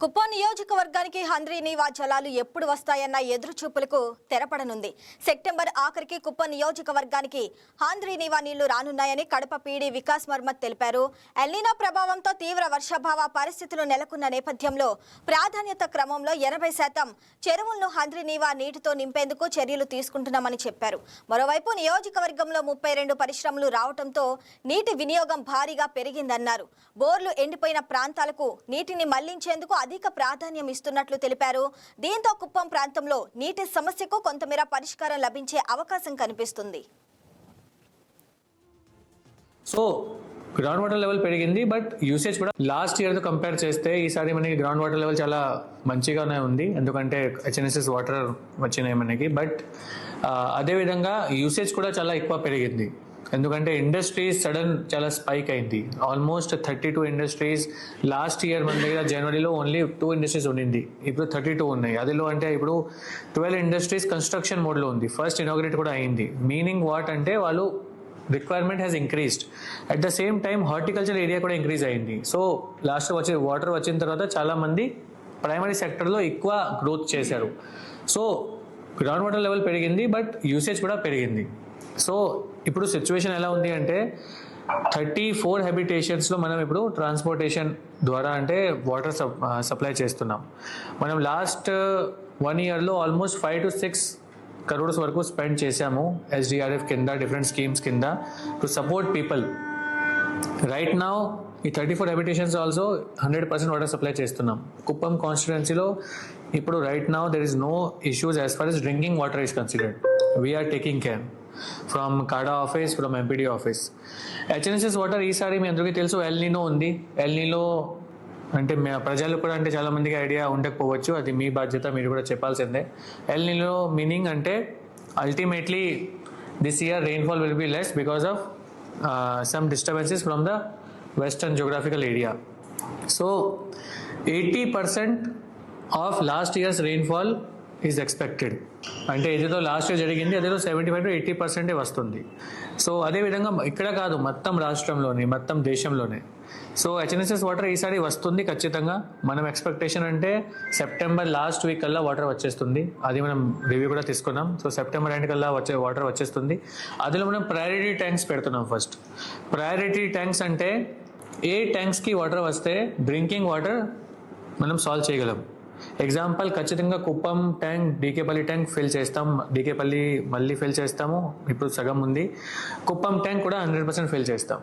కుప్పం నియోజకవర్గానికి హంద్రీ నీవా జలాలు ఎప్పుడు వస్తాయన్న ఎదురుచూపులకు తెరపడనుంది. సెప్టెంబర్ ఆఖరికి కుప్పం నియోజకవర్గానికి హంద్రీ నీవా నీళ్లు రానున్నాయని కడప పీడీ వికాస్ మర్మత్ తెలిపారు. ఎల్నినో ప్రభావంతో తీవ్ర వర్షాభావ పరిస్థితులు నెలకొన్న నేపథ్యంలో ప్రాధాన్యత క్రమంలో 80% చెరువులను హంద్రీ నీవా నీటితో నింపేందుకు చర్యలు తీసుకుంటున్నామని చెప్పారు. మరోవైపు నియోజకవర్గంలో 32 పరిశ్రమలు రావడంతో నీటి వినియోగం భారీగా పెరిగిందన్నారు. బోర్లు ఎండిపోయిన ప్రాంతాలకు నీటిని మళ్లించేందుకు అధిక ప్రాధాన్యం ఇస్తున్నట్లు తెలిపారు. దీంతో కుప్పం ప్రాంతంలో నీటి సమస్యకు కొంతమేర పరిష్కారం లభించే అవకాశం కనిపిస్తుంది. సో గ్రౌండ్ వాటర్ లెవెల్ పెరిగింది, బట్ యూసేజ్ కూడా లాస్ట్ ఇయర్ తో కంపేర్ చేస్తే ఈసారి మనకి గ్రౌండ్ వాటర్ లెవెల్ చాలా మంచిగానే ఉంది, ఎందుకంటే హెచ్ఎన్ఎస్ఎస్ వాటర్ వచ్చినాయి మనకి. బట్ అదేవిధంగా యూసేజ్ కూడా చాలా ఎక్కువ పెరిగింది, ఎందుకంటే ఇండస్ట్రీస్ సడన్ చాలా స్పైక్ అయింది. Almost 32 industries. లాస్ట్ ఇయర్ మన దగ్గర జనవరిలో ఓన్లీ 2 ఇండస్ట్రీస్ ఉండింది, ఇప్పుడు 32 ఉన్నాయి. అదిలో అంటే ఇప్పుడు 12 ఇండస్ట్రీస్ కన్స్ట్రక్షన్ మోడ్లో ఉంది. ఫస్ట్ ఇనాగ్రేట్ కూడా అయింది. మీనింగ్ వాట్ అంటే వాళ్ళు requirement has increased. At the same time horticulture area కూడా ఇంక్రీజ్ అయింది. సో లాస్ట్ వాటర్ వచ్చిన తర్వాత చాలా మంది ప్రైమరీ సెక్టర్లో ఎక్కువ గ్రోత్ చేశారు. సో గ్రౌండ్ వాటర్ లెవెల్ పెరిగింది, బట్ యూసేజ్ కూడా పెరిగింది. సో ఇప్పుడు సిచ్యువేషన్ ఎలా ఉంది అంటే 34 హ్యాబిటేషన్స్లో మనం ఇప్పుడు ట్రాన్స్పోర్టేషన్ ద్వారా అంటే వాటర్ సప్లై చేస్తున్నాం. మనం లాస్ట్ 1 ఇయర్లో ఆల్మోస్ట్ 5 to 6 crores వరకు స్పెండ్ చేశాము ఎస్డిఆర్ఎఫ్ కింద, డిఫరెంట్ స్కీమ్స్ కింద to support people. Right now ఈ 34 హ్యాబిటేషన్స్ ఆల్సో 100% వాటర్ సప్లై చేస్తున్నాం. కుప్పం కాన్స్టిట్యుయెన్సీలో ఇప్పుడు right now there is no issues as far as drinking water is considered. We're taking care from KADA office, from MPD office. HNSS water ఈసారి మీ అందరికీ తెలుసు El Niño ఉంది. El Niño అంటే ప్రజలు కూడా అంటే చాలా మందికి ఐడియా ఉండకపోవచ్చు, అది మీ బాధ్యత, మీరు కూడా చెప్పాల్సిందే. ఎల్నినో మీనింగ్ అంటే ultimately this year rainfall will be less because of some disturbances from the western geographical area. So 80% of last years rainfall is expected. అంటే ఏదో లాస్ట్ ఇయర్ జరిగింది అదేదో 75 to 80% వస్తుంది. సో అదేవిధంగా ఇక్కడ కాదు, మొత్తం రాష్ట్రంలోనే, మొత్తం దేశంలోనే. సో హెచ్ఎన్ఎస్ఎస్ వాటర్ ఈసారి వస్తుంది ఖచ్చితంగా. మనం ఎక్స్పెక్టేషన్ అంటే సెప్టెంబర్ లాస్ట్ వీక్ కల్లా వాటర్ వచ్చేస్తుంది. అది మనం రివ్యూ కూడా తీసుకున్నాం. సో సెప్టెంబర్ ఎండ్ కల్లా వాటర్ వచ్చేస్తుంది. అందులో మనం ప్రయారిటీ ట్యాంక్స్ పెడుతున్నాం. ఫస్ట్ ప్రయారిటీ ట్యాంక్స్ అంటే ఏ ట్యాంక్స్కి వాటర్ వస్తే డ్రింకింగ్ వాటర్ మనం సాల్వ్ చేయగలం. ఎగ్జాంపుల్ ఖచ్చితంగా Kuppam tank, DKPalli tank fill చేస్తాం. డీకేపల్లి మళ్ళీ ఫిల్ చేస్తాము, ఇప్పుడు సగం ఉంది. కుప్పం ట్యాంక్ కూడా 100% ఫిల్ చేస్తాం.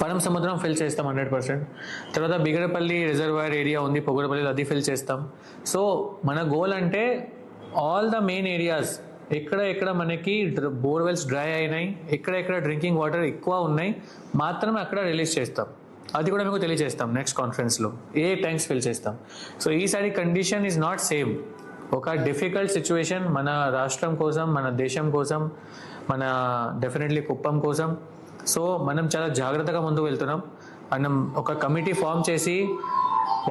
పరం సముద్రం ఫిల్ చేస్తాం 100%. తర్వాత బిగడపల్లి రిజర్వాయర్ ఏరియా ఉంది పొగడపల్లిలో, అది ఫిల్ చేస్తాం. సో మన గోల్ అంటే ఆల్ ద మెయిన్ ఏరియాస్ ఎక్కడ మనకి బోర్వెల్స్ డ్రై అయినాయి, ఎక్కడ డ్రింకింగ్ వాటర్ ఎక్కువ ఉన్నాయి మాత్రమే అక్కడ రిలీజ్ చేస్తాం. అది కూడా మీకు తెలియజేస్తాం నెక్స్ట్ కాన్ఫరెన్స్లో ఏ ట్యాంక్స్ ఫిల్ చేస్తాం. సో ఈసారి కండిషన్ ఈజ్ నాట్ సేమ్. ఒక డిఫికల్ట్ సిచ్యువేషన్ మన రాష్ట్రం కోసం, మన దేశం కోసం, మన డెఫినెట్లీ కుప్పం కోసం. సో మనం చాలా జాగ్రత్తగా ముందుకు వెళ్తున్నాం. మనం ఒక కమిటీ ఫామ్ చేసి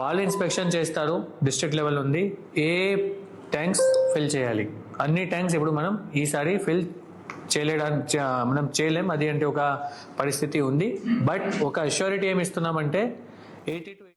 వాళ్ళు ఇన్స్పెక్షన్ చేస్తారు. డిస్ట్రిక్ట్ లెవెల్ ఉంది, ఏ ట్యాంక్స్ ఫిల్ చేయాలి. అన్ని ట్యాంక్స్ ఇప్పుడు మనం ఈసారి ఫిల్ మనం చేయలేం, అది అంటే ఒక పరిస్థితి ఉంది. బట్ ఒక అష్యూరిటీ ఏమి ఇస్తున్నామంటే 80 to